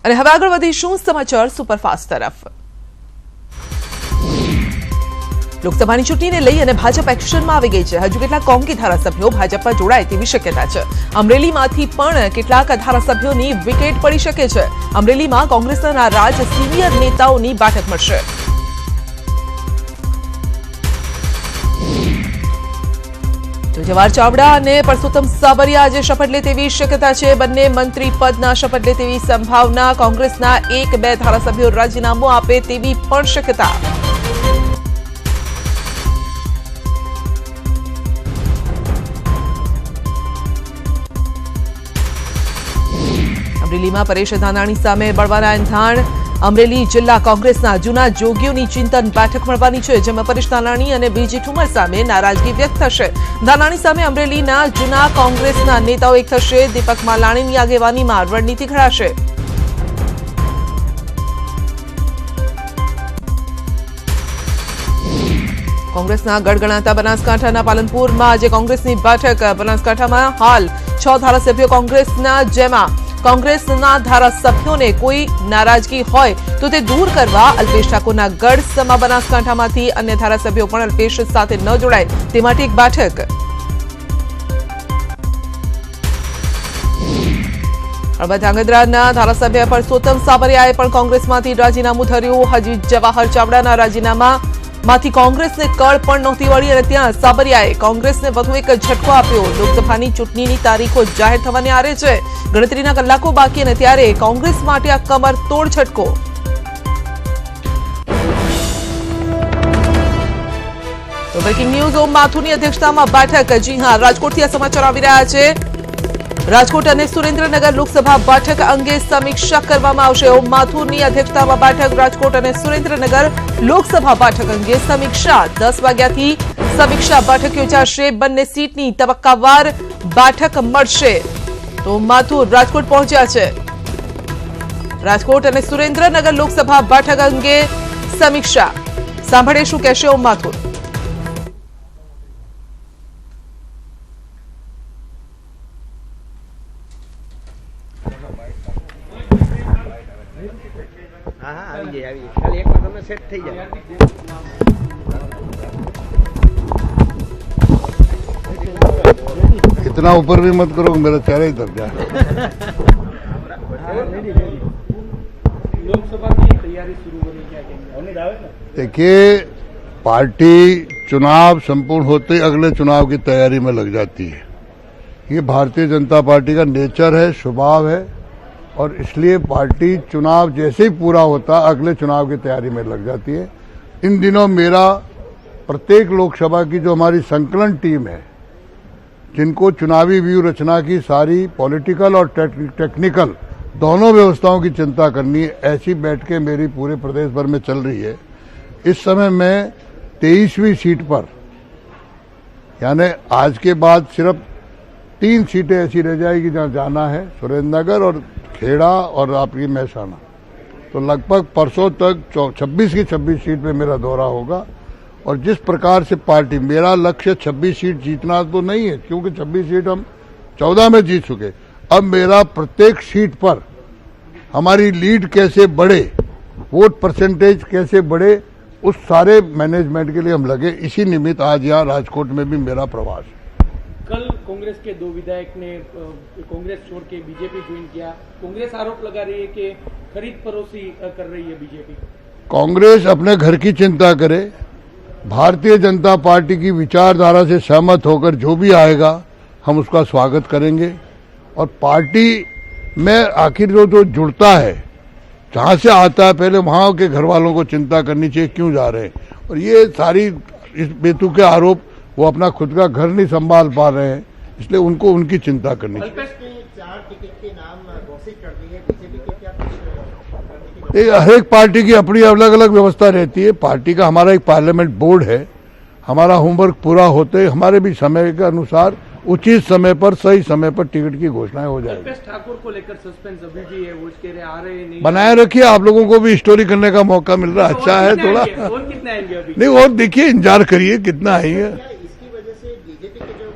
અને હવે આગળ વધીશું સમાચાર સુપરફાસ્ટ તરફ। લોકસભાની ચૂંટણીને લઈ અને ભાજપ એક્શનમાં આવી ગઈ છે। હજુ કેટલાક કોંગી ધારાસભ્યો ભાજપમાં જોડાય તેવી શક્યતા છે। અમરેલીમાંથી પણ કેટલાક ધારાસભ્યોની વિકેટ પડી શકે છે। અમરેલીમાં કોંગ્રેસના નારાજ સિનિયર નેતાઓની બેઠક મળશે। તો જવાહર ચાવડા અને પરસોત્તમ સાબરિયા આજે શપથ લે તેવી શક્યતા છે। બંને મંત્રી પદના શપથ લે તેવી સંભાવના। કોંગ્રેસના 1-2 ધારાસભ્યો રાજીનામું આપે તેવી પણ શક્યતા। અમરેલીમાં પરેશ ધાનાણી સામે બળવાના એંધાણ। અમરેલી જિલ્લા કોંગ્રેસના જૂના જોગીઓની ચિંતન બેઠક મળવાની છે, જેમાં પરેશ ધાનાણી અને બીજી ઠુમર સામે નારાજગી વ્યક્ત થશે। ધાનાણી સામે અમરેલીના જૂના કોંગ્રેસના નેતાઓ એક થશે। દીપક માલાણીની આગેવાનીમાં રણનીતિ ઘડાશે। કોંગ્રેસના ગઢ ગણાતા બનાસકાંઠાના પાલનપુરમાં આજે કોંગ્રેસની બેઠક। બનાસકાંઠામાં હાલ 6 ધારાસભ્યો કોંગ્રેસના, જેમાં કોંગ્રેસના ધારાસભ્યોને કોઈ નારાજગી હોય તો તે દૂર કરવા અલ્પેશ ઠાકોરના ગઢ સમા બનાસકાંઠામાંથી અન્ય ધારાસભ્યો પણ અલ્પેશ સાથે ન જોડાય તે માટે એક બેઠક। હળવદ ધ્રાંગધ્રાના ધારાસભ્ય પરસોત્તમ સાબરિયાએ પણ કોંગ્રેસમાંથી રાજીનામું ધર્યું। હજી જવાહર ચાવડાના રાજીનામામાંથી કોંગ્રેસને કળ પણ નહોતી વળી અને ત્યાં સાબરિયાએ કોંગ્રેસને વધુ એક ઝટકો આપ્યો। લોકસભાની ચૂંટણીની તારીખો જાહેર થવાને આરે છે। ગણતરીના કલાકો બાકી અને ત્યારે કોંગ્રેસ માટે આ કમર તોડ ઝટકો। તો બ્રેકિંગ ન્યૂઝ, ઓમ માથુરની અધ્યક્ષતામાં બેઠક। જી હા, રાજકોટથી આ સમાચાર આવી રહ્યા છે। રાજકોટ અને સુરેન્દ્રનગર લોકસભા બેઠક અંગે સમીક્ષા કરવામાં આવશે। ઓમ માથુરની અધ્યક્ષતામાં બેઠક। રાજકોટ અને સુરેન્દ્રનગર લોકસભા બેઠક અંગે સમીક્ષા 10 વાગ્યાથી સમીક્ષા બેઠક યોજાશે। બંને સીટની તબક્કાવાર બેઠક મળશે। તો માથુર રાજકોટ પહોંચ્યા છે। રાજકોટ અને સુરેન્દ્રનગર લોકસભા બેઠક અંગે સમીક્ષા સાંભળે શું કહેશે ઓમ માથુર। इतना ऊपर भी मत करो, मेरा चेहरा ही दब जाए। लोकसभा की तैयारी शुरू हो रही है, क्या कहेंगे? देखिए, पार्टी चुनाव संपूर्ण होते ही अगले चुनाव की तैयारी में लग जाती है। ये भारतीय जनता पार्टी का नेचर है, स्वभाव है, और इसलिए पार्टी चुनाव जैसे ही पूरा होता अगले चुनाव की तैयारी में लग जाती है। इन दिनों मेरा प्रत्येक लोकसभा की जो हमारी संकलन टीम है, जिनको चुनावी व्यूह रचना की सारी पॉलिटिकल और टेक्निकल दोनों व्यवस्थाओं की चिंता करनी है, ऐसी बैठकें मेरी पूरे प्रदेश भर में चल रही है। इस समय मैं 23वीं सीट पर, यानी आज के बाद सिर्फ 3 सीटें ऐसी रह जाएगी जहां जाना है, सुरेंद्रनगर और खेड़ा और आपकी महसाना। तो लगभग परसों तक 26 की 26 सीट पे मेरा दौरा होगा। और जिस प्रकार से पार्टी, मेरा लक्ष्य 26 सीट जीतना तो नहीं है, क्योंकि 26 सीट हम 14 में जीत चुके। अब मेरा प्रत्येक सीट पर हमारी लीड कैसे बढ़े, वोट परसेंटेज कैसे बढ़े, उस सारे मैनेजमेंट के लिए हम लगे। इसी निमित्त आज यहाँ राजकोट में भी मेरा प्रवास है। कल कांग्रेस के 2 विधायक ने कांग्रेस छोड़ के बीजेपी ज्वाइन किया। कांग्रेस आरोप लगा रही है कि खरीद फरोशी कर रही है बीजेपी। कांग्रेस अपने घर की चिंता करे, भारतीय जनता पार्टी की विचारधारा से सहमत होकर जो भी आएगा हम उसका स्वागत करेंगे। और पार्टी में आखिर जो जुड़ता है, जहां से आता है, पहले वहां के घर वालों को चिंता करनी चाहिए क्यों जा रहे हैं। और ये सारी इस बेतुके आरोप, वो अपना खुद का घर नहीं संभाल पा रहे हैं, इसलिए उनको उनकी चिंता करनी चाहिए। 4 टिकट के नाम घोषित कर दिए बीजेपी के, क्या हर एक पार्टी की अपनी अलग अलग व्यवस्था रहती है। पार्टी का हमारा एक पार्लियामेंट बोर्ड है, हमारा होमवर्क पूरा होते हमारे भी समय के अनुसार उचित समय पर सही समय पर टिकट की घोषणाएं हो जाएगी। अल्पेश ठाकुर को लेकर सस्पेंस अभी भी है, वो कह रहे आ रहे नहीं। बनाए रखिए, आप लोगों को भी स्टोरी करने का मौका मिल रहा है, अच्छा है थोड़ा। और कितने आएंगे अभी? नहीं, और देखिए, इंतजार करिए कितना आएंगे। इसकी वजह से बीजेपी के जो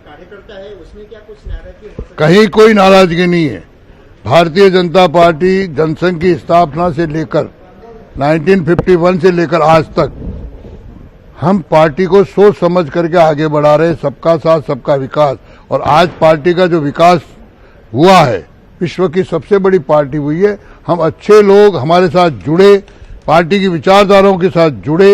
कार्यकर्ता है उसमें क्या कुछ नाराजगी हो सकती है? कहीं कोई नाराजगी नहीं है। भारतीय जनता पार्टी जनसंघ की स्थापना से लेकर 1951 से लेकर आज तक हम पार्टी को सोच समझ करके आगे बढ़ा रहे हैं, सबका साथ सबका विकास। और आज पार्टी का जो विकास हुआ है, विश्व की सबसे बड़ी पार्टी हुई है। हम अच्छे लोग हमारे साथ जुड़े, पार्टी की विचारधाराओं के साथ जुड़े,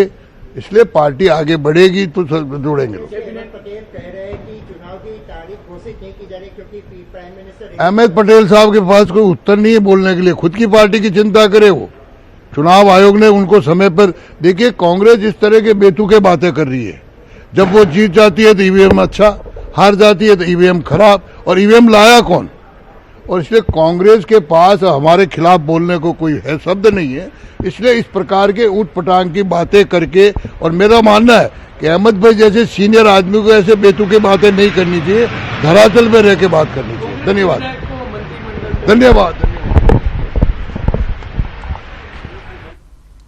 इसलिए पार्टी आगे बढ़ेगी तो जुड़ेंगे लोग। पटेल कह रहे हैं कि चुनाव की तारीख घोषित नहीं की जा रही क्योंकि प्राइम मिनिस्टर अहमद पटेल साहब के पास कोई उत्तर नहीं है बोलने के लिए, खुद की पार्टी की चिंता करे वो। चुनाव आयोग ने उनको समय पर, देखिए कांग्रेस इस तरह के बेतुके बातें कर रही है। जब वो जीत जाती है तो ईवीएम अच्छा, हार जाती है तो ईवीएम खराब, और ईवीएम लाया कौन? और इसलिए कांग्रेस के पास हमारे खिलाफ बोलने को कोई है शब्द नहीं है। इसलिए इस प्रकार के ऊट पटांग की बातें करके, और मेरा मानना है कि अहमद भाई जैसे सीनियर आदमी को ऐसे बेतुके बातें नहीं करनी चाहिए, धरातल में रह के बात करनी चाहिए। धन्यवाद धन्यवाद।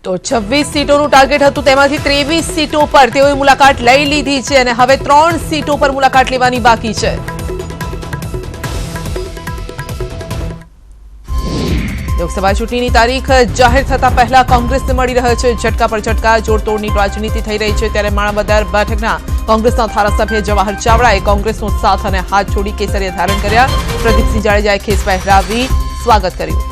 તો 26 સીટોનું ટાર્ગેટ હતું, તેમાંથી 23 સીટો પર તેઓએ મુલાકાત લઈ લીધી છે અને હવે 3 સીટો પર મુલાકાત લેવાની બાકી છે। લોકસભા ચૂંટણીની તારીખ જાહેર થતા પહેલા કોંગ્રેસને મળી રહ્યો છે ઝટકા પર ઝટકા। જોડતોડની રાજનીતિ થઈ રહી છે ત્યારે માણાવદર બેઠકના કોંગ્રેસના ધારાસભ્ય જવાહર ચાવડાએ કોંગ્રેસનો સાથ અને હાથ જોડી કેસરિયા ધારણ કર્યા। પ્રદીપસિંહ જાડેજાએ ખેસ પહેરાવી સ્વાગત કર્યું।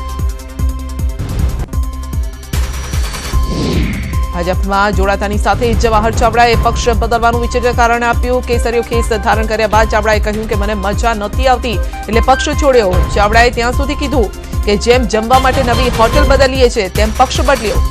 ભાજપમાં જોડાતાની સાથે જવાહર ચાવડાએ પક્ષ બદલવાનું વિચિત્ર કારણ આપ્યું। કેસરીયો ખેસ ધારણ કર્યા બાદ ચાવડાએ કહ્યું કે મને મજા નથી આવતી એટલે પક્ષ છોડ્યો। ચાવડાએ ત્યાં સુધી કીધું કે જેમ જમવા માટે નવી હોટેલ બદલીએ છે તેમ પક્ષ બદલ્યો।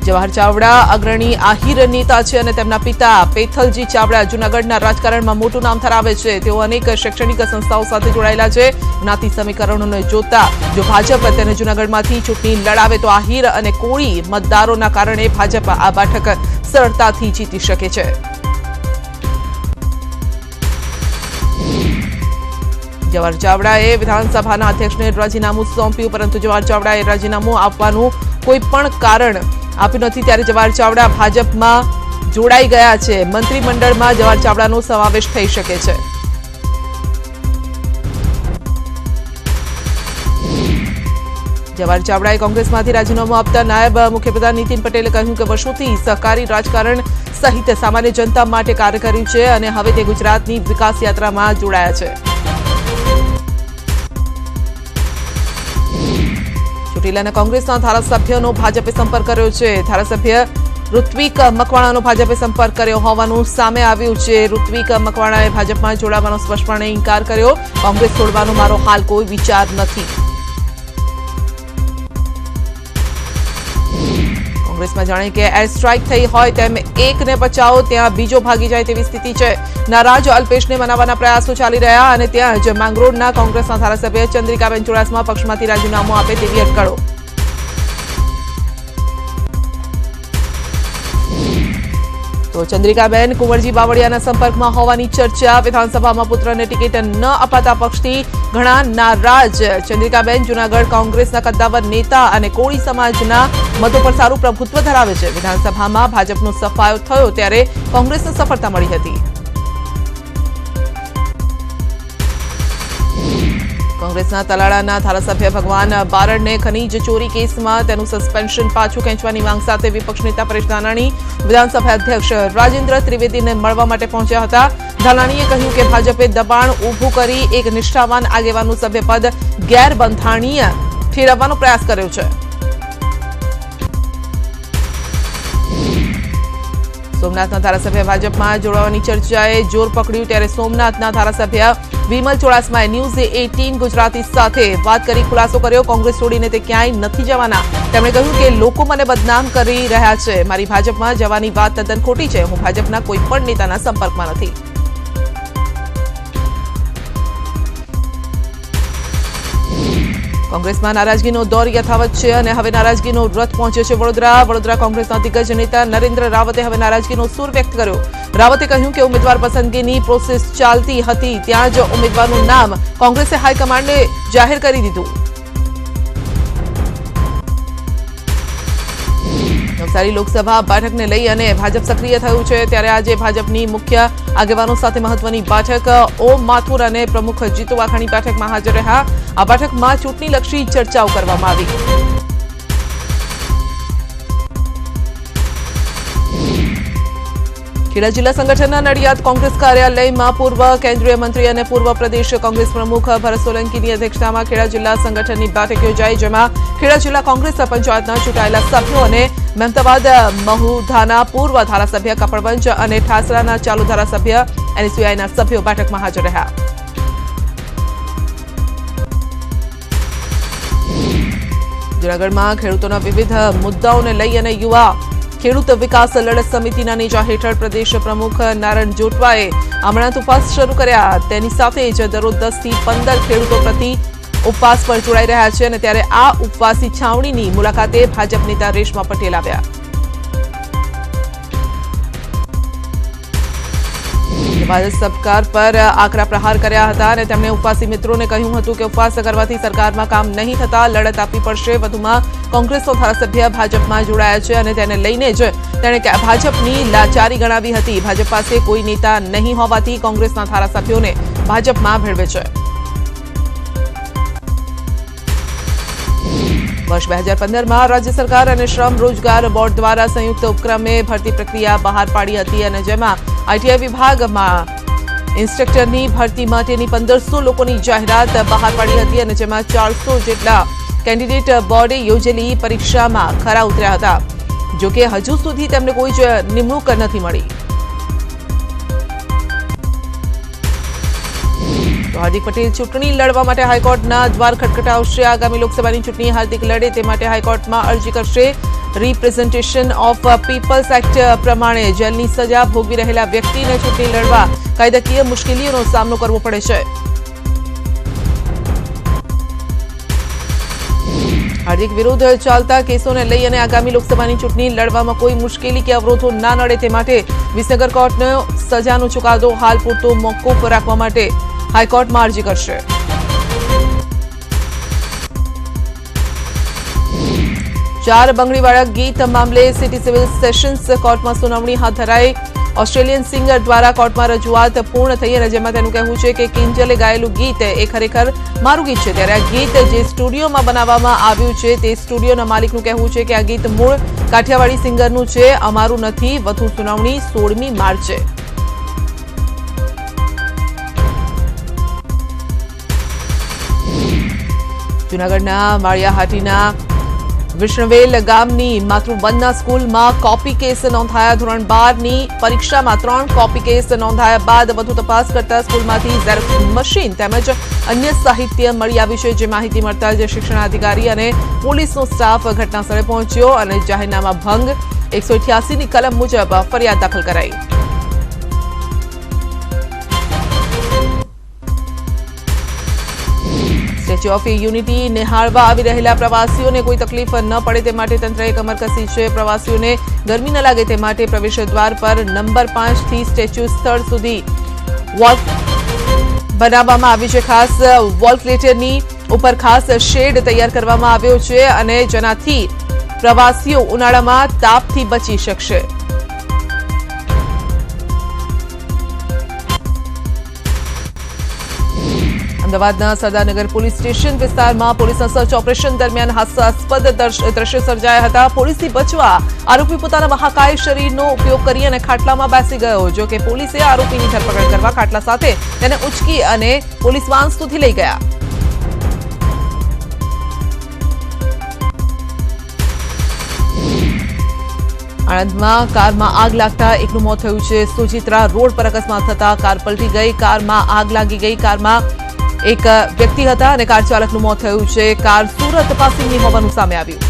જવાહર ચાવડા અગ્રણી આહિર નેતા છે અને તેમના પિતા પેથલજી ચાવડા જૂનાગઢના રાજકારણમાં મોટું નામ ધરાવે છે। તેઓ અનેક શૈક્ષણિક સંસ્થાઓ સાથે જોડાયેલા છે। જ્ઞાતિ સમીકરણોને જોતા જો ભાજપ તેને જૂનાગઢમાંથી ચૂંટણી લડાવે તો આહિર અને કોળી મતદારોના કારણે ભાજપ આ બેઠક સરળતાથી જીતી શકે છે। જવાહર ચાવડાએ વિધાનસભાના અધ્યક્ષને રાજીનામું સોંપ્યું, પરંતુ જવાહર ચાવડાએ રાજીનામું આપવાનું કોઈ પણ કારણ આપ્યું નથી। ત્યારે જવાહર ચાવડા ભાજપમાં જોડાઈ ગયા છે। મંત્રીમંડળમાં જવાહર ચાવડાનો સમાવેશ થઈ શકે છે। જવાહર ચાવડાએ કોંગ્રેસમાંથી રાજીનામું આપતા નાયબ મુખ્યપ્રધાન નીતિન પટેલે કહ્યું કે વર્ષોથી સહકારી રાજકારણ સહિત સામાન્ય જનતા માટે કાર્ય કર્યું છે અને હવે તે ગુજરાતની વિકાસ યાત્રામાં જોડાયા છે। ચોટીલાના કોંગ્રેસના ધારાસભ્યનો ભાજપે સંપર્ક કર્યો છે। ધારાસભ્ય ઋત્વિક મકવાણાનો ભાજપે સંપર્ક કર્યો હોવાનું સામે આવ્યું છે। ઋત્વિક મકવાણાએ ભાજપમાં જોડાવાનો સ્પષ્ટપણે ઇનકાર કર્યો। કોંગ્રેસ છોડવાનો મારો હાલ કોઈ વિચાર નથી। કોંગ્રેસમાં જાણે કે એર સ્ટ્રાઇક થઈ હોય તેમ એકને બચાવો ત્યાં બીજો ભાગી જાય તેવી સ્થિતિ છે। નારાજ અલ્પેશને મનાવવાના પ્રયાસો ચાલી રહ્યા અને ત્યાં જ માંગરોળના કોંગ્રેસના ધારાસભ્ય ચંદ્રિકાબેન ચુડાસમા પક્ષમાંથી રાજીનામું આપે તેવી અટકળો। તો ચંદ્રિકાબેન કુંવરજી બાવળિયાના સંપર્કમાં હોવાની ચર્ચા। વિધાનસભામાં પુત્રને ટિકિટ ન અપાતા પક્ષથી ઘણા નારાજ। ચંદ્રિકાબેન જૂનાગઢ કોંગ્રેસના કદ્દાવર નેતા અને કોળી સમાજના મતો પર સારું પ્રભુત્વ ધરાવે છે। વિધાનસભામાં ભાજપનો સફાયો થયો ત્યારે કોંગ્રેસને સફળતા મળી હતી। કોંગ્રેસના તલાળાના ધારાસભ્ય ભગવાન બારડને ખનીજ ચોરી કેસમાં તેનું સસ્પેન્શન પાછું ખેંચવાની માંગ સાથે વિપક્ષ નેતા પરેશ ધાનાણી વિધાનસભા અધ્યક્ષ રાજેન્દ્ર ત્રિવેદીને મળવા માટે પહોંચ્યા હતા। ધાનાણીએ કહ્યું કે ભાજપે દબાણ ઊભું કરી એક નિષ્ઠાવાન આગેવાનનું સભ્યપદ ગેરબંધારણીય ઠેરવવાનો પ્રયાસ કર્યો છે। સોમનાથના ધારાસભ્ય ભાજપમાં જોડાવાની ચર્ચાએ જોર પકડ્યું ત્યારે સોમનાથના ધારાસભ્ય વિમલ ચુડાસમાએ ન્યૂઝ 18 ગુજરાતી સાથે વાત કરી ખુલાસો કર્યો। કોંગ્રેસ છોડીને તે ક્યાંય નથી જવાના। તેમણે કહ્યું કે લોકો મને બદનામ કરી રહ્યા છે। મારી ભાજપમાં જવાની વાત તદ્દન ખોટી છે। હું ભાજપના કોઈ પણ નેતાના સંપર્કમાં નથી। કોંગ્રેસમાં નારાજગીનો દોર યથાવત છે અને હવે નારાજગીનો રથ પહોંચ્યો છે વડોદરા। વડોદરા કોંગ્રેસના દિગ્ગજ નેતા નરેન્દ્ર રાવતે હવે નારાજગીનો સૂર વ્યક્ત કર્યો। રાવતે કહ્યું કે ઉમેદવાર પસંદગીની પ્રોસેસ ચાલતી હતી ત્યાં જ ઉમેદવારનું નામ કોંગ્રેસે હાઈકમાન્ડને જાહેર કરી દીધું। નવસારી લોકસભા બેઠકને લઈ અને ભાજપ સક્રિય થયું છે ત્યારે આજે ભાજપની મુખ્ય આગેવાનો સાથે મહત્વની બેઠક ઓમ માથુર અને પ્રમુખ જીતુ વાઘાણી બેઠકમાં હાજર રહ્યા આ બેઠકમાં ચૂંટણીલક્ષી ચર્ચાઓ કરવામાં આવી ખેડા જિલ્લા સંગઠનના નડિયાદ કોંગ્રેસ કાર્યાલયમાં પૂર્વ કેન્દ્રીય મંત્રી અને પૂર્વ પ્રદેશ કોંગ્રેસ પ્રમુખ ભરત સોલંકીની અધ્યક્ષતામાં ખેડા જિલ્લા સંગઠનની બેઠક યોજાઈ જેમાં ખેડા જિલ્લા કોંગ્રેસ પંચાયતના ચૂંટાયેલા સભ્યો અને મમતાબાદ મહુધાના પૂર્વ ધારાસભ્ય કપડવંજ અને ઠાસરાના ચાલુ ધારાસભ્ય એનએસયુઆઈના સભ્યો બેઠકમાં હાજર રહ્યા જૂનાગઢમાં ખેડૂતોના વિવિધ મુદ્દાઓને લઈ અને યુવા ખેડૂત વિકાસ લડત સમિતિના નેજા હેઠળ પ્રદેશ પ્રમુખ નારાયણ જોટવાએ આમરણાંત ઉપવાસ શરૂ કર્યા તેની સાથે જ દરરોજ 10 થી 15 ખેડૂતો પ્રતિ ઉપવાસ પર જોડાઈ રહ્યા છે અને ત્યારે આ ઉપવાસી છાવણીની મુલાકાતે ભાજપ નેતા રેશમા પટેલ આવ્યા ભાજપ સરકાર પર આકરા પ્રહાર કર્યા હતા અને તેમણે ઉપવાસી મિત્રોને કહ્યું હતું કે ઉપવાસ કરવાથી સરકારમાં કામ નહીં થતા લડત આપવી પડશે વધુમાં કોંગ્રેસનો ધારાસભ્ય ભાજપમાં જોડાયા છે અને તેને લઈને જ તેણે ભાજપની લાચારી ગણાવી હતી ભાજપ પાસે કોઈ નેતા નહીં હોવાથી કોંગ્રેસના ધારાસભ્યોને ભાજપમાં ભેળવે છે વર્ષ 2015માં રાજ્ય સરકાર અને શ્રમ રોજગાર બોર્ડ દ્વારા સંયુક્ત ઉપક્રમે ભરતી પ્રક્રિયા બહાર પાડી હતી અને જેમાં આઈટીઆઈ વિભાગમાં ઇન્સ્ટ્રક્ટરની ભરતી માટેની 1500 લોકોની જાહેરાત બહાર પાડી હતી અને જેમાં 400 જેટલા કેન્ડિડેટ બોર્ડે યોજેલી પરીક્ષામાં ખરા ઉતર્યા હતા જોકે હજુ સુધી તેમને કોઈ જ નિમણૂક નથી મળી હાર્દિક પટેલ ચૂંટણી લડવા માટે હાઈકોર્ટના દ્વાર ખટખટાવશે આગામી લોકસભાની ચૂંટણી હાર્દિક લડે તે માટે હાઈકોર્ટમાં અરજી કરશે રિપ્રેઝન્ટેશન ઓફ પીપલ્સ એક્ટ પ્રમાણે જેલની સજા ભોગવી રહેલા વ્યક્તિને ચૂંટણી લડવા કાયદાકીય મુશ્કેલીઓનો સામનો કરવો પડે છે હાર્દિક વિરુદ્ધ ચાલતા કેસોને લઈ અને આગામી લોકસભાની ચૂંટણી લડવામાં કોઈ મુશ્કેલી કે અવરોધો ના નડે તે માટે વિસનગર કોર્ટનો સજાનો ચુકાદો હાલ પૂરતો મોકૂફ રાખવા માટે હાઈકોર્ટમાં અરજી કરશે ચાર બંગડીવાળા ગીત મામલે સિટી સિવિલ સેશન્સ કોર્ટમાં સુનાવણી હાથ ધરાઈ ઓસ્ટ્રેલિયન સિંગર દ્વારા કોર્ટમાં રજૂઆત પૂર્ણ થઈ અને જેમાં તેનું કહેવું છે કે કિંજલે ગાયેલું ગીત એ ખરેખર મારું ગીત છે ત્યારે આ ગીત જે સ્ટુડિયોમાં બનાવવામાં આવ્યું છે તે સ્ટુડિયોના માલિકનું કહેવું છે કે આ ગીત મૂળ કાઠિયાવાડી સિંગરનું છે અમારું નથી વધુ સુનાવણી 16મી માર્ચે જૂનાગઢના માળિયાહાટીના વિષ્ણવેલ ગામની માતૃવંદના સ્કૂલમાં કોપી કેસ નોંધાયા ધોરણ 12ની પરીક્ષામાં 3 કોપી કેસ નોંધાયા બાદ વધુ તપાસ કરતા સ્કૂલમાંથી ઝેરોક્સ મશીન તેમજ અન્ય સાહિત્ય મળી આવ્યું છે જે માહિતી મળતા જ શિક્ષણાધિકારી અને પોલીસનો સ્ટાફ ઘટનાસ્થળે પહોંચ્યો અને જાહેરનામા ભંગ 188ની કલમ મુજબ ફરિયાદ દાખલ કરાઈ સ્ટેચ્યુ ઓફ યુનિટી નિહાળવા આવી રહેલા પ્રવાસીઓને કોઈ તકલીફ ન પડે તે માટે તંત્રએ કમર કસી છે પ્રવાસીઓને ગરમી ન લાગે તે માટે પ્રવેશ દ્વાર પર નંબર 5 થી સ્ટેચ્યુ સ્થળ સુધી વોલ બનાવવામાં આવી છે ખાસ વોલક્લેટરની ઉપર ખાસ શેડ તૈયાર કરવામાં આવ્યો છે અને જેનાથી પ્રવાસીઓ ઉનાળામાં તાપથી બચી શકશે અમદાવાદના સરદારનગર પોલીસ સ્ટેશન વિસ્તારમાં પોલીસના સર્ચ ઓપરેશન દરમિયાન હાસ્યાસ્પદ દ્રશ્યો સર્જાયા હતા પોલીસથી બચવા આરોપી પોતાના મહાકાય શરીરનો ઉપયોગ કરી અને ખાટલામાં બેસી ગયો જો કે પોલીસે આરોપીની ધરપકડ કરવા ખાટલા સાથે તેને ઉચકી અને પોલીસ વાન સુધી લઈ ગયા આણંદમાં કારમાં આગ લાગતા એકનું મોત થયું છે સુચિત્રા રોડ પર અકસ્માત થતા કાર પલટી ગઈ કારમાં આગ લાગી ગઈ કારમાં એક વ્યક્તિ હતા અને કાર ચાલકનું મોત થયું છે કાર સુરત પાસિંગની હોવાનું સામે આવ્યું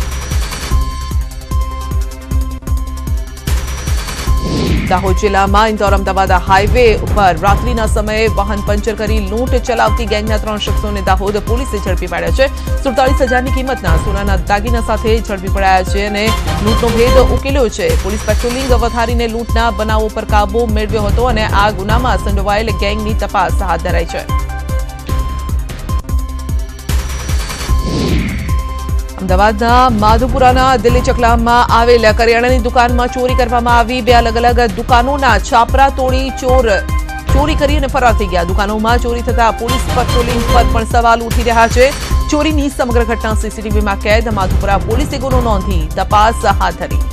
દાહોદ જિલ્લામાં ઇન્દોર અમદાવાદ હાઈવે ઉપર રાત્રિના સમયે વાહન પંચર કરી લૂંટ ચલાવતી ગેંગના 3 શખ્સોને દાહોદ પોલીસે ઝડપી પાડ્યા છે 47,000ની કિંમતના સોનાના દાગીના સાથે ઝડપી પડાયા છે અને લૂંટનો ભેદ ઉકેલ્યો છે પોલીસ પેટ્રોલિંગ વધારીને લૂંટના બનાવો પર કાબુ મેળવ્યો હતો અને આ ગુનામાં સંડોવાયેલ ગેંગની તપાસ હાથ ધરાઈ છે અમદાવાદના માધુપુરાના દિલ્હી ચકલામાં આવેલ કરિયાણાની દુકાનમાં ચોરી કરવામાં આવી. બે અલગ અલગ દુકાનોના છાપરા તોડી ચોરી કરી અને ફરાર થઈ ગયા. દુકાનોમાં ચોરી થતા પોલીસ પેટ્રોલિંગ પર પણ સવાલ ઉઠી રહ્યા છે. ચોરીની સમગ્ર ઘટના સીસીટીવીમાં કેદ. માધુપુરા પોલીસે ગુનો નોંધી તપાસ હાથ ધરી.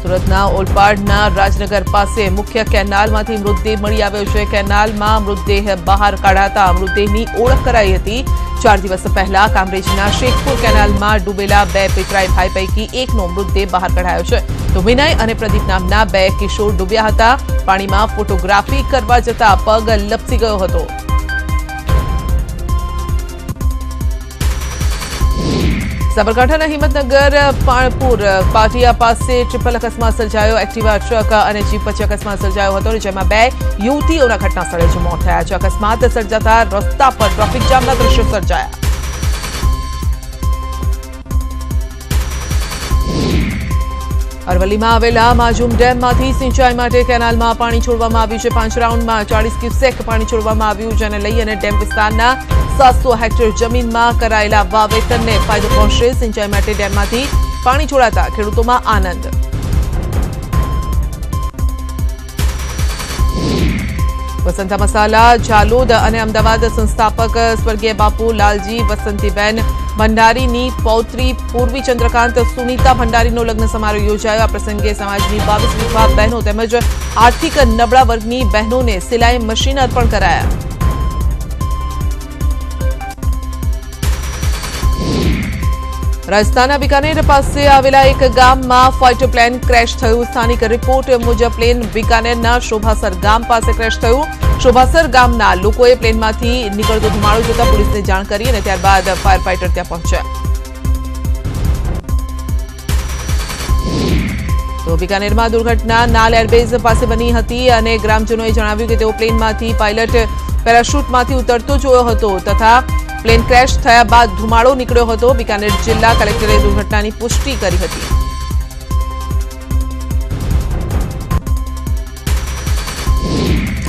સુરતના ઓલપાડના રાજનગર પાસે મુખ્ય કેનાલમાંથી મૃતદેહ મળી આવ્યો છે. કેનાલમાં મૃતદેહ બહાર કાઢાતા મૃતદેહની ઓળખ કરાઈ હતી. 4 દિવસ પહેલા કામરેજના શેખપુર કેનાલમાં ડૂબેલા 2 પિતરાઈ ભાઈ પૈકી એકનો મૃતદેહ બહાર કઢાયો છે. તો વિનય અને પ્રદીપ નામના 2 કિશોર ડૂબ્યા હતા. પાણીમાં ફોટોગ્રાફી કરવા જતા પગ લપસી ગયો હતો. સાબરકાંઠાના હિંમતનગર પાણપુર પાટિયા પાસે ટ્રિપલ અકસ્માત સર્જાયો. એક્ટિવા ટ્રક અને જીપ વચ્ચે અકસ્માત સર્જાયો હતો, જેમાં 2 યુવતીઓના ઘટના સ્થળે જ મોત થયા છે. અકસ્માત સર્જાતા રસ્તા પર ટ્રાફિક જામના દ્રશ્યો સર્જાયા. અરવલ્લીમાં આવેલા માજુમ ડેમમાંથી સિંચાઈ માટે કેનાલમાં પાણી છોડવામાં આવ્યું છે. 5 રાઉન્ડમાં 40 ક્યુસેક પાણી છોડવામાં આવ્યું, જેને લઈ અને ડેમ વિસ્તારના 700 હેક્ટર જમીનમાં કરાયેલા વાવેતરને ફાયદો પહોંચશે. સિંચાઈ માટે ડેમમાંથી પાણી છોડાતા ખેડૂતોમાં આનંદ. વસંતા મસાલા ઝાલોદ અને અમદાવાદ સંસ્થાપક સ્વર્ગીય બાપુ લાલજી વસંતીબેન ભંડારીની પૌત્રી પૂર્વી ચંદ્રકાંત સુનીતા ભંડારીનો લગ્ન સમારોહ યોજાયો. આ પ્રસંગે સમાજની 22 વિધવા બહેનો તેમજ આર્થિક નબળા વર્ગની બહેનોને સિલાઈ મશીન અર્પણ કરાયા. રાજસ્થાનના બિકાનેર પાસે આવેલા એક ગામમાં ફાઇટર પ્લેન ક્રેશ થયું. સ્થાનિક રિપોર્ટ મુજબ પ્લેન બિકાનેરના શોભાસર ગામ પાસે ક્રેશ થયું. શોભાસર ગામના લોકોએ પ્લેનમાંથી નીકળતો ધુમાડો જોતા પોલીસને જાણ કરી અને ત્યારબાદ ફાયર ફાઇટર ત્યાં પહોંચ્યા. તો બિકાનેરમાં દુર્ઘટના નાલ એરબેઝ પાસે બની હતી અને ગ્રામજનોએ જણાવ્યું કે તેઓ પ્લેનમાંથી પાયલટ પેરાશૂટમાંથી ઉતરતો જોયો હતો તથા પ્લેન ક્રેશ થયા બાદ ધુમાડો નીકળ્યો હતો. બિકાનેર જિલ્લા કલેક્ટરે દુર્ઘટનાની પુષ્ટિ કરી હતી.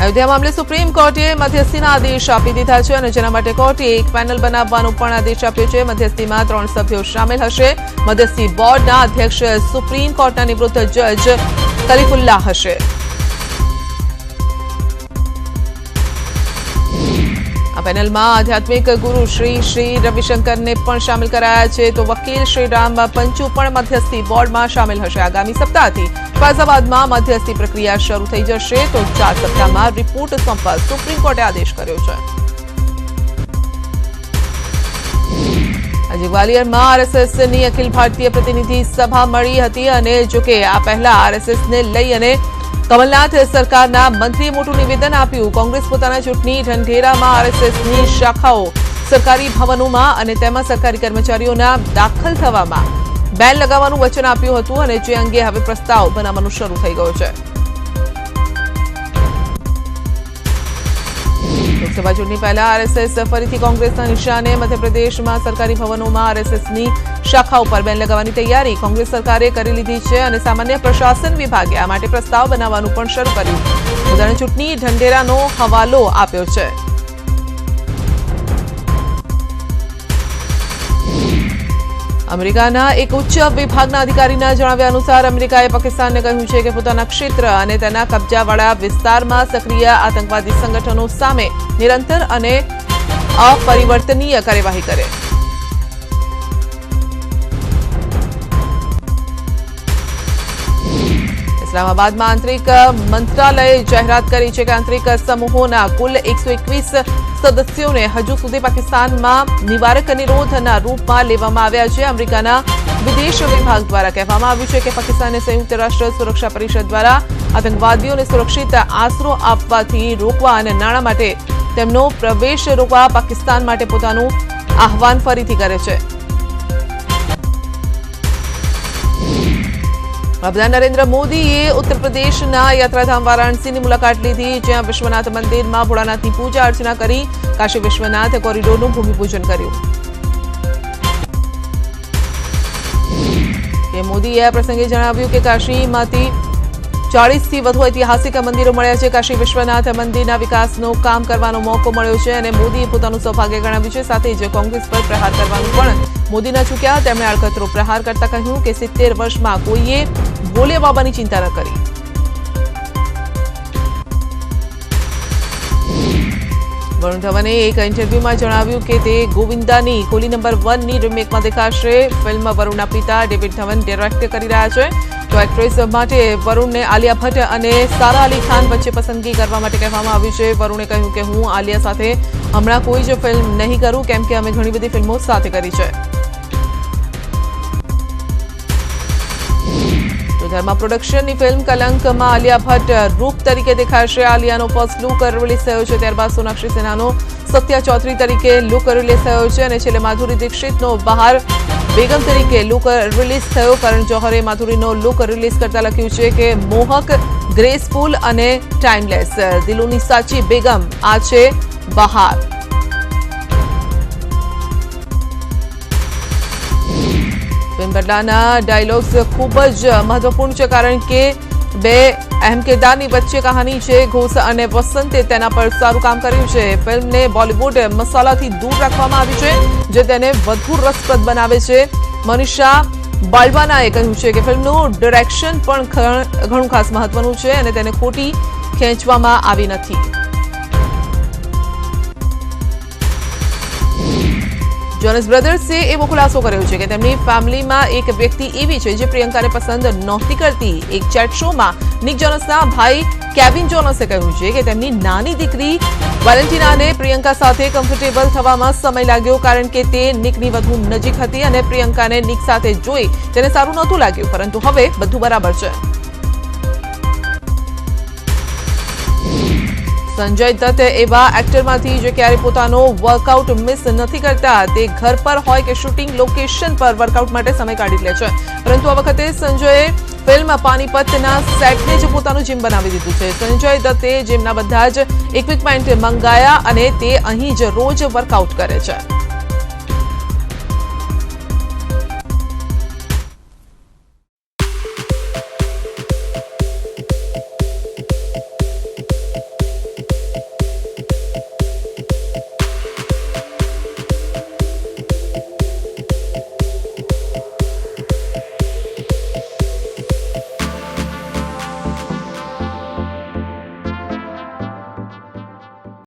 અયોધ્યા મામલે સુપ્રીમ કોર્ટે મધ્યસ્થીના આદેશ આપી દીધા છે અને જેના માટે કોર્ટે એક પેનલ બનાવવાનો પણ આદેશ આપ્યો છે. મધ્યસ્થીમાં 3 સભ્યો સામેલ હશે. મધ્યસ્થી બોર્ડના અધ્યક્ષ સુપ્રીમ કોર્ટના નિવૃત્ત જજ કલીફુલ્લાહ હશે. આ પેનલમાં આધ્યાત્મિક ગુરુ શ્રી રવિશંકરને પણ સામેલ કરાયા છે. તો વકીલ શ્રીરામ પંચુ પણ મધ્યસ્થી બોર્ડમાં સામેલ હશે. આગામી સપ્તાહથી ફૈઝાબાદમાં મધ્યસ્થી પ્રક્રિયા શરૂ થઈ જશે. તો 4 સપ્તાહમાં રિપોર્ટ સોંપવા સુપ્રીમ કોર્ટે આદેશ કર્યો છે. આજે ગ્વાલિયરમાં આરએસએસની અખિલ ભારતીય પ્રતિનિધિ સભા મળી હતી અને જોકે આ પહેલા આરએસએસને લઈ અને કમલનાથ સરકારના મંત્રીએ મોટું નિવેદન આપ્યું. કોંગ્રેસ પોતાના ચૂંટણી ઢંઢેરામાં આરએસએસની શાખાઓ સરકારી ભવનોમાં અને તેમાં સરકારી કર્મચારીઓના દાખલ થવામાં બેન લગાવવાનું વચન આપ્યું હતું અને જે અંગે હવે પ્રસ્તાવ બનાવવાનું શરૂ થઈ ગયો છે. લોકસભા ચૂંટણી પહેલા આરએસએસ ફરીથી કોંગ્રેસના નિશાને. મધ્યપ્રદેશમાં સરકારી ભવનોમાં આરએસએસની શાખાઓ પર બેન લગાવવાની તૈયારી કોંગ્રેસ સરકારે કરી લીધી છે અને સામાન્ય પ્રશાસન વિભાગે આ માટે પ્રસ્તાવ બનાવવાનું પણ શરૂ કર્યું. પોતાની ચૂંટણી ઢંઢેરાનો હવાલો આપ્યો છે. અમેરિકાના એક ઉચ્ચ વિભાગના અધિકારીના જણાવ્યા અનુસાર અમેરિકાએ પાકિસ્તાનને કહ્યું છે કે પોતાના ક્ષેત્ર અને તેના કબજાવાળા વિસ્તારમાં સક્રિય આતંકવાદી સંગઠનો સામે નિરંતર અને અપરિવર્તનીય કાર્યવાહી કરે. ઇસ્લામાબાદમાં આંતરિક મંત્રાલયે જાહેરાત કરી છે કે આંતરિક સમૂહોના કુલ 121 સદસ્યોને હજુ સુધી પાકિસ્તાનમાં નિવારક નિરોધના રૂપમાં લેવામાં આવ્યા છે. અમેરિકાના વિદેશ વિભાગ દ્વારા કહેવામાં આવ્યું છે કે પાકિસ્તાને સંયુક્ત રાષ્ટ્ર સુરક્ષા પરિષદ દ્વારા આતંકવાદીઓને સુરક્ષિત આશરો આપવાથી રોકવા અને નાણાં માટે તેમનો પ્રવેશ રોકવા પાકિસ્તાન માટે પોતાનું આહવાન ફરીથી કરે છે. વડાપ્રધાન નરેન્દ્ર મોદીએ ઉત્તર પ્રદેશના યાત્રાધામ વારાણસીની મુલાકાત લીધી, જ્યાં વિશ્વનાથ મંદિરમાં ભોળાનાથની પૂજા અર્ચના કરી કાશી વિશ્વનાથ કોરિડોરનું ભૂમિપૂજન કર્યું. મોદીએ આ પ્રસંગે જણાવ્યું કે કાશીમાંથી 40થી વધુ ઐતિહાસિક મંદિરો મળ્યા છે. કાશી વિશ્વનાથ મંદિરના વિકાસનો કામ કરવાનો મોકો મળ્યો છે અને મોદીએ પોતાનું સૌભાગ્ય ગણાવ્યું છે. સાથે જ કોંગ્રેસ પર પ્રહાર કરવાનું પણ મોદી ન ચૂક્યા. તેમણે આડકતરો પ્રહાર કરતા કહ્યું કે 70 વર્ષમાં કોઈએ બોલ્યા બાબાની ચિંતા ન કરી. વરુણ ધવને એક ઇન્ટરવ્યુમાં જણાવ્યું કે તે ગોવિંદાની કોલી નંબર 1ની રીમેકમાં દેખાશે. ફિલ્મ વરુણના પિતા ડેવિડ ધવન ડિરેક્ટ કરી રહ્યા છે. તો એક્ટ્રેસ માટે વરુણને આલિયા ભટ્ટ અને સારા અલી ખાન વચ્ચે પસંદગી કરવા માટે કહેવામાં આવ્યું છે. વરુણે કહ્યું કે હું આલિયા સાથે હમણાં કોઈ જ ફિલ્મ નહીં કરું, કેમ કે અમે ઘણી બધી ફિલ્મો સાથે કરી છે. ધર્મા પ્રોડક્શનની ફિલ્મ કલંકમાં આલિયા ભટ્ટ રૂપ તરીકે દેખાશે. આલિયાનો ફર્સ્ટ લુક રિલીઝ થયો છે. ત્યારબાદ સોનાક્ષી સિન્હાનો સત્યા ચૌધરી તરીકે લુક રિલીઝ થયો છે અને છેલ્લે માધુરી દીક્ષિતનો બહાર બેગમ તરીકે લુક રિલીઝ થયો. કરણ જોહરે માધુરીનો લુક રિલીઝ કરતા લખ્યું છે કે મોહક, ગ્રેસફુલ અને ટાઈમલેસ. દિલોની સાચી બેગમ આ છે બહાર. ફિલ્મ બદલાના ડાયલોગ્સ ખૂબ જ મહત્વપૂર્ણ છે, કારણ કે બે અહેમ કિરદારની વચ્ચે કહાની છે. ઘોષ અને વસંતે તેના પર સારું કામ કર્યું છે. ફિલ્મને બોલિવૂડ મસાલાથી દૂર રાખવામાં આવી છે, જે તેને વધુ રસપ્રદ બનાવે છે. મનીષા બાલવાનાએ કહ્યું છે કે ફિલ્મનું ડિરેક્શન પણ ઘણું ખાસ મહત્વનું છે અને તેને ખોટી ખેંચવામાં આવી નથી. જોનસ બ્રધર્સે એવો ખુલાસો કર્યો છે કે તેમની ફેમિલીમાં એક વ્યક્તિ એવી છે જે પ્રિયંકાને પસંદ નહોતી કરતી. એક ચેટ શોમાં નિક જોનસના ભાઈ કેવિન જોનસે કહ્યું છે કે તેમની નાની દીકરી વેલેન્ટિનાને પ્રિયંકા સાથે કમ્ફર્ટેબલ થવામાં સમય લાગ્યો, કારણ કે તે નિકની વધુ નજીક હતી અને પ્રિયંકાને નિક સાથે જોઈ તેને સારું નહોતું લાગ્યું, પરંતુ હવે બધું બરાબર છે. સંજય દત્ત એવા એક્ટરમાંથી જે ક્યારે પોતાનો વર્કઆઉટ મિસ નથી કરતા. તે ઘર પર હોય કે શૂટિંગ લોકેશન પર વર્કઆઉટ માટે સમય કાઢી લે છે, પરંતુ આ વખતે સંજયે ફિલ્મ પાનીપતના સેટને જ પોતાનું જીમ બનાવી દીધું છે. સંજય દત્તે જીમના બધા જ ઇક્વિપમેન્ટ મંગાયા અને તે અહીં જ રોજ વર્કઆઉટ કરે છે.